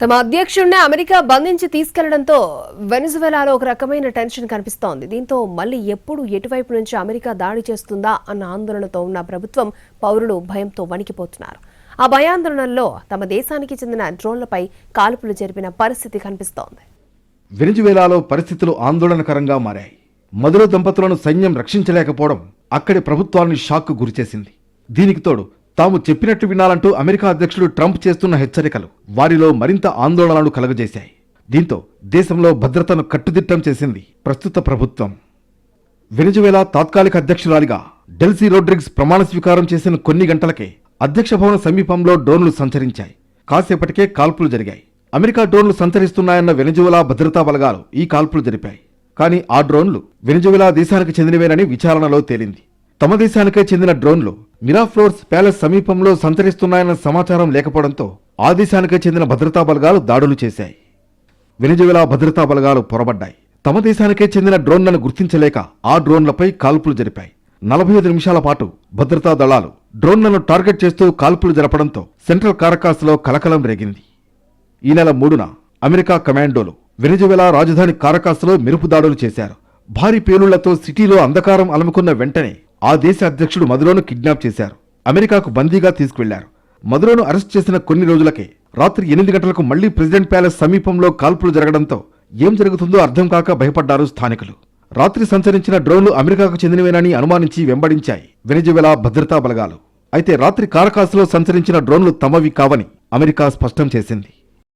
తమ అధ్యక్షుడిని అమెరికా బంధించి తీసుకెళ్లడంతో వెనిజువెలాలో ఒక రకమైన టెన్షన్ కనిపిస్తోంది. దీంతో మళ్లీ ఎప్పుడు ఎటువైపు నుంచి అమెరికా దాడి చేస్తుందా అన్న ఆందోళనతో ఉన్న ప్రభుత్వం పౌరులు భయంతో వణికిపోతున్నారు. ఆ భయాందోళనల్లో తమ దేశానికి చెందిన డ్రోన్లపై కాల్పులు జరిపిన పరిస్థితి కనిపిస్తోంది. వెనిజువెలాలో పరిస్థితులు ఆందోళనకరంగా మారాయి. మదురో దంపతులను సైన్యం రక్షించలేకపోవడం అక్కడి ప్రభుత్వాన్ని షాక్కు గురిచేసింది. దీనికి తోడు తాము చెప్పినట్టు వినాలంటూ అమెరికా అధ్యక్షుడు ట్రంప్ చేస్తున్న హెచ్చరికలు వారిలో మరింత ఆందోళనలు కలుగజేశాయి. దీంతో దేశంలో భద్రతను కట్టుదిట్టం చేసింది ప్రస్తుత ప్రభుత్వం. వెనిజువెలా తాత్కాలిక అధ్యక్షురాలిగా డెల్సీ రోడ్రిగ్స్ ప్రమాణ స్వీకారం చేసిన కొన్ని గంటలకే అధ్యక్ష భవన సమీపంలో డ్రోన్లు సంచరించాయి. కాసేపటికే కాల్పులు జరిగాయి. అమెరికా డ్రోన్లు సంచరిస్తున్నాయన్న వెనిజువెలా భద్రతా బలగాలు ఈ కాల్పులు జరిపాయి. కానీ ఆ డ్రోన్లు వెనిజువెలా దేశానికి చెందినవేనని విచారణలో తేలింది. తమ దేశానికే చెందిన డ్రోన్లు మిరాఫ్లోర్స్ ప్యాలెస్ సమీపంలో సంచరిస్తున్నాయన్న సమాచారం లేకపోవడంతో ఆ దేశానికే చెందిన భద్రతా బలగాలు దాడులు చేశాయి. వెనిజువెలా భద్రతా బలగాలు పొరబడ్డాయి. తమ దేశానికే చెందిన డ్రోన్లను గుర్తించలేక ఆ డ్రోన్లపై కాల్పులు జరిపాయి. 45 నిమిషాల పాటు భద్రతా దళాలు డ్రోన్లను టార్గెట్ చేస్తూ కాల్పులు జరపడంతో సెంట్రల్ కారకాస్లో కలకలం రేగింది. ఈ నెల 3న అమెరికా కమాండోలు వెనిజువెలా రాజధాని కారకాస్లో మెరుపు దాడులు చేశారు. భారీ పేలుళ్లతో సిటీలో అంధకారం అలముకున్న వెంటనే ఆ దేశ అధ్యక్షుడు మదురోను కిడ్నాప్ చేశారు. అమెరికాకు బందీగా తీసుకువెళ్లారు. మదురోను అరెస్ట్ చేసిన కొన్ని రోజులకే రాత్రి 8 గంటలకు మళ్లీ ప్రెసిడెంట్ ప్యాలెస్ సమీపంలో కాల్పులు జరగడంతో ఏం జరుగుతుందో అర్థం కాక భయపడ్డారు స్థానికులు. రాత్రి సంచరించిన డ్రోన్లు అమెరికాకు చెందినవేనని అనుమానించి వెంబడించాయి వెనిజువెలా భద్రతా బలగాలు. అయితే రాత్రి కారకాస్లో సంచరించిన డ్రోన్లు తమవి కావని అమెరికా స్పష్టం చేసింది.